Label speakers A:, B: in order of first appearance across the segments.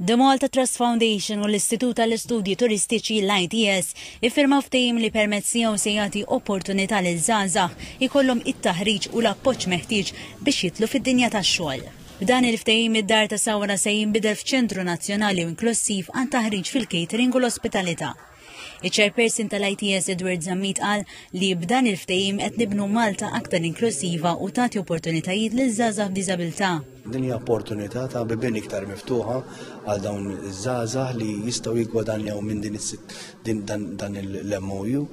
A: The Malta Trust Foundation u l-Istitut tal-Istudji Turistiċi l-ITS iffirmaw ftehim li permezz tiegħu se jagħti opportunità lil żgħażagħ ikollhom it-taħriġ u l-appoġġ meħtieġ biex jidħlu fid-dinja tax-xogħol. B'dan il-ftehim id-Dar ta' Sawra se jinbidel f'ċentru nazzjonali u inklusiv għan taħriġ fil-catering u l-ospitalità. Iċ-chairperson tal-ITS Edward Zammit qal li b'dan il-ftehim qed nibnu Malta aktar inklusiva u tagħti opportunitajiet lil żgħażagħ b'diżabilità.
B: Din hija opportunità ta' bibien iktar miftuħa għal dawn iż-żgħażagħ li jistgħu jiggwadanjaw minn dan il-MOU.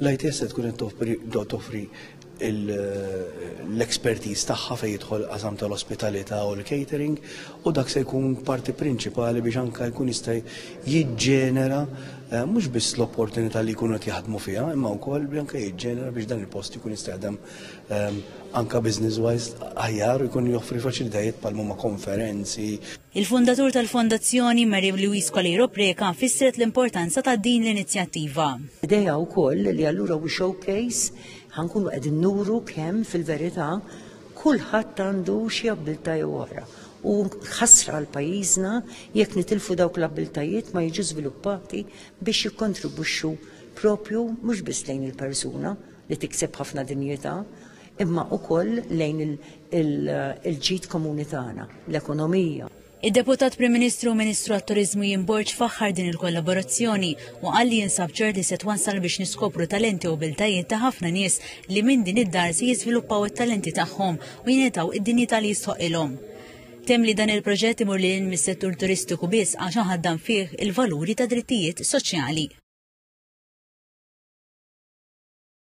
B: L-ITS se tkun qed toffri l-expertise tagħha fejn jidħol qasam tal-ospitalità u l-catering u dak se jkun parti prinċipali biex anke jkun jista' jiġġenera mhux biss l-opportunità li jkunu qed jaħdmu fiha, imma wkoll anke jiġġenera biex dan il-post jkun jista' jaħdem anke business wise aħjar u jkun joffri faċilitajiet bħal huma konferenzi.
A: Il-fundatur tal-fondazzjoni Mary Louise Colero Preka fissret l-importanza ta' din l-inizjattiva.
C: Idea wkoll li allura u showcase ħankunu qegħdin nuru kemm fil-verità kulħadd għandu xi abilità oħra. U ħasra għal pajjiżna jekk nitilfu dawk l-abiltajiet ma jiġu żviluppati biex jikkontribwixxu propju mhux biss lejn il-persuna li tikseb ħafna dinjità, imma wkoll lejn il-ġid komuni tagħna, l-ekonomija.
A: Id-Deputat Prim Ministru u Ministru għat-Turiżmu jinborġ faħħar din il-kollaborazzjoni u qal li jinsab ċert li se twassal biex niskopru talenti u abiltajiet ta' ħafna nies li minn din id-dar se jiżviluppaw it-talenti tagħhom u jingħataw id-dinjità li jistħoqilhom. Tem li dan il-proġett imur lil mis-settur turistiku biss għax ħaddan fih il-valuri ta' drittijiet soċjali.